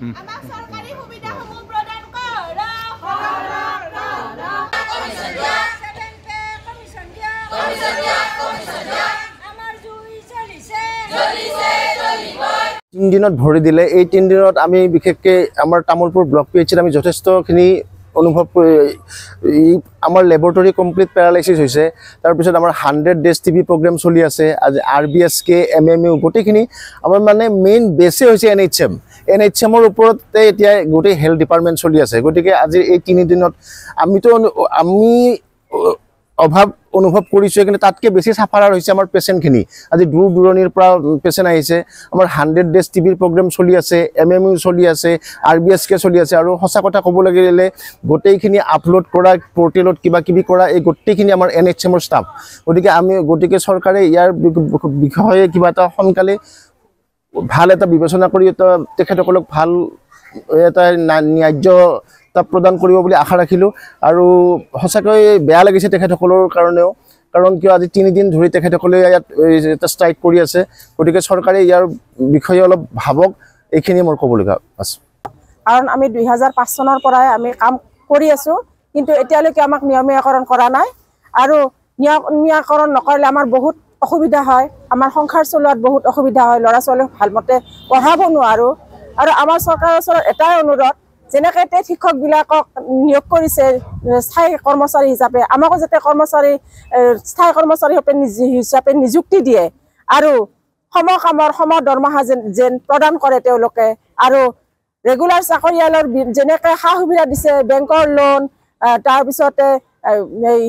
আমাক সৰকাৰি সুবিধাসমূহ প্ৰদান কৰক আমাৰ জুই চলিছে 3 দিনত ভৰি দিলে এই 3 দিনত আমি বিশেষকৈ আমাৰ তামুলপুৰ ব্লক পিএইচত আমি যথেষ্টখিনি অনুভৱ আমাৰ লেবৰেটৰী কমপ্লিট পেৰালাইচিছ হৈছে তাৰপিছত আমাৰ 100 ডেজ টিভি প্ৰগ্ৰাম চলি আছে আজি আৰবিএছকে এমএমইউ গোটেইখিনি আমাৰ মানে মেইন বেছে হৈছে এনএইচএমৰ ওপৰতে এতিয়া গোটেই হেল্থ ডিপাৰ্টমেণ্ট চলি আছে গতিকে আজি এই 3 দিনত আমি অভাৱ অনুভৱ কৰিছোঁ কিন্তু তাতকৈ বেছি সাফাৰাৰ হৈছে আমাৰ পেচেণ্টখিনি আজি দূৰ দূৰণিৰ পৰা পেচেণ্ট আহিছে আমাৰ 100 ডেজ টিভিৰ প্ৰগ্ৰাম চলি আছে এমএমইউ চলি আছে আৰবিএছকে চলি আছে আৰু সঁচা কথা ক'ব লাগিলে গোটেইখিনি আপলোড কৰা পৰ্টেলত কিবা কিবি কৰা এই গোটেইখিনি আমাৰ এনএইচএমৰ ষ্টাফ গতিকে চৰকাৰে ইয়াৰ বিষয়ে কিবা এটা সোনকালে ভাল এটা বিবেচনা কৰি তেখেতসকলক ভাল এটা ন্যায্য প্ৰদান কৰিব বুলি আশা ৰাখিলোঁ আৰু সঁচাকৈ বেয়া লাগিছে তেখেতসকলৰ কাৰণেও কাৰণ কিয় আজি 3 দিন ধৰি তেখেতসকলে ইয়াত এটা ষ্ট্ৰাইক কৰি আছে গতিকে চৰকাৰে ইয়াৰ বিষয়ে অলপ ভাবক এইখিনি মোৰ ক'বলগীয়া আছে কাৰণ আমি 2005 চনৰ পৰাই আমি কাম কৰি আছোঁ কিন্তু এতিয়ালৈকে আমাক নিয়মীয়াকৰণ কৰা নাই আৰু নিয়মীয়াকৰণ নকৰিলে আমাৰ বহুত অসুবিধা হয় আমাৰ সংসাৰ চলোৱাত বহুত অসুবিধা হয় ল'ৰা ছোৱালীক ভালমতে পঢ়াব নোৱাৰো আৰু আমাৰ চৰকাৰৰ ওচৰত এটাই অনুৰোধ যেনেকৈ শিক্ষকবিলাকক নিয়োগ কৰিছে স্থায়ী কৰ্মচাৰী হিচাপে আমাকো যাতে স্থায়ী কৰ্মচাৰী হিচাপে নিযুক্তি দিয়ে আৰু সমকামৰ দৰমহা যেন প্ৰদান কৰে তেওঁলোকে আৰু ৰেগুলাৰ চাকৰিয়ালৰ যেনেকৈ সা সুবিধা দিছে বেংকৰ লোন তাৰপিছতে এই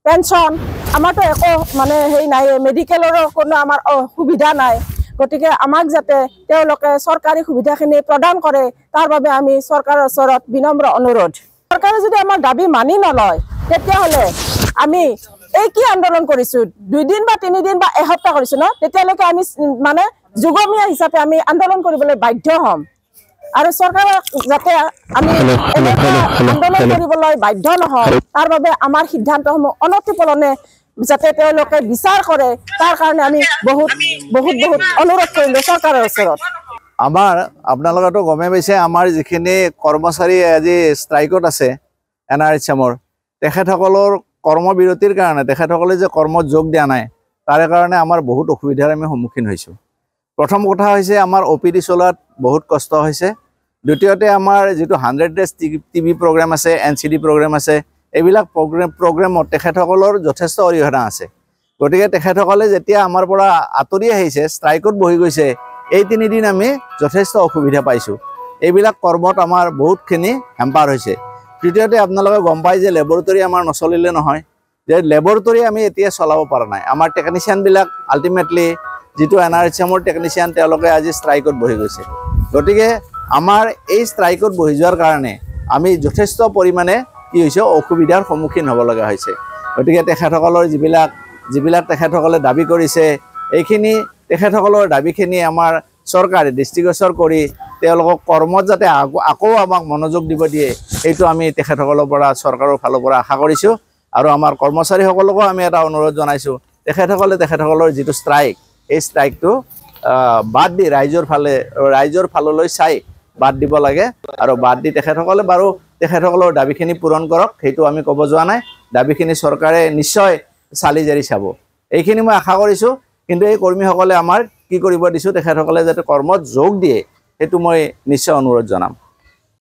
পেঞ্চন আমাৰতো একো মানে হেৰি নাই মেডিকেলৰো কোনো আমাৰ সুবিধা নাই গতিকে আমাক যাতে তেওঁলোকে চৰকাৰী সুবিধাখিনি প্ৰদান কৰে তাৰ বাবে আমি চৰকাৰৰ ওচৰত বিনম্ৰ অনুৰোধ চৰকাৰে যদি আমাৰ দাবী মানি নলয় তেতিয়াহ'লে আমি এই কি আন্দোলন কৰিছোঁ 2 দিন বা 3 দিন বা এসপ্তাহ কৰিছোঁ ন তেতিয়ালৈকে আমি মানে যুগমীয়া হিচাপে আমি আন্দোলন কৰিবলৈ বাধ্য হ'ম আৰু চৰকাৰক যাতে আমি আন্দোলন কৰিবলৈ বাধ্য নহয় তাৰ বাবে আমাৰ সিদ্ধান্তসমূহ অনতিপলমে যাতে তেওঁলোকে বিচাৰ কৰে তাৰ কাৰণে আমি বহুত অনুৰোধ কৰিলোঁ চৰকাৰৰ ওচৰত আমাৰ আপোনালোকেতো গমে পাইছে আমাৰ যিখিনি কৰ্মচাৰী আজি ষ্ট্ৰাইকত আছে এনআৰএইচএমৰ তেখেতসকলৰ কৰ্মবিৰতিৰ কাৰণে তেখেতসকলে যে কৰ্মত যোগ দিয়া নাই তাৰে কাৰণে আমাৰ বহুত অসুবিধাৰ আমি সন্মুখীন হৈছোঁ প্ৰথম কথা হৈছে আমাৰ অপিডি চলোৱাত বহুত কষ্ট হৈছে দ্বিতীয়তে আমাৰ যিটো 100 ডেজ টিভি প্ৰগ্ৰাম আছে এনচিডি প্ৰগ্ৰাম আছে এইবিলাক প্ৰগ্ৰামত তেখেতসকলৰ যথেষ্ট অৰিহণা আছে গতিকে তেখেতসকলে যেতিয়া আমাৰ পৰা আঁতৰি আহিছে ষ্ট্ৰাইকত বহি গৈছে এই 3 দিন আমি যথেষ্ট অসুবিধা পাইছোঁ এইবিলাক কৰ্মত আমাৰ বহুতখিনি হেম্পাৰ হৈছে তৃতীয়তে আপোনালোকে গম পায় যে লেবৰেটৰী আমাৰ নচলিলে নহয় যে লেবৰেটৰী আমি এতিয়া চলাব পৰা নাই আমাৰ টেকনিচিয়ানবিলাক আল্টিমেটলি যিটো এনআৰএইচএমৰ টেকনিচিয়ান তেওঁলোকে আজি ষ্ট্ৰাইকত বহি গৈছে গতিকে আমাৰ এই ষ্ট্ৰাইকত বহি যোৱাৰ কাৰণে আমি যথেষ্ট পৰিমাণে কি হৈছে অসুবিধাৰ সন্মুখীন হ'ব লগা হৈছে গতিকে তেখেতসকলৰ যিবিলাক তেখেতসকলে দাবী কৰিছে এইখিনি তেখেতসকলৰ দাবীখিনি আমাৰ চৰকাৰে দৃষ্টিগোচৰ কৰি তেওঁলোকক কৰ্মত যাতে আকৌ আমাক মনোযোগ দিব দিয়ে এইটো আমি তেখেতসকলৰ পৰা চৰকাৰৰ ফালৰ পৰা আশা কৰিছোঁ আৰু আমাৰ কৰ্মচাৰীসকলকো আমি এটা অনুৰোধ জনাইছোঁ তেখেতসকলৰ যিটো ষ্ট্ৰাইক এই ষ্ট্ৰাইকটো বাদ দি ৰাইজৰ ফাললৈ চাই বাদ দিব লাগে আৰু বাদ দি তেখেতসকলে বাৰু তেখেতসকলৰ দাবীখিনি পূৰণ কৰক সেইটো আমি ক'ব যোৱা নাই দাবীখিনি চৰকাৰে নিশ্চয় চালি জাৰি চাব এইখিনি মই আশা কৰিছোঁ কিন্তু এই কৰ্মীসকলে আমাৰ কি কৰিব দিছোঁ তেখেতসকলে যাতে কৰ্মত যোগ দিয়ে সেইটো মই নিশ্চয় অনুৰোধ জনাম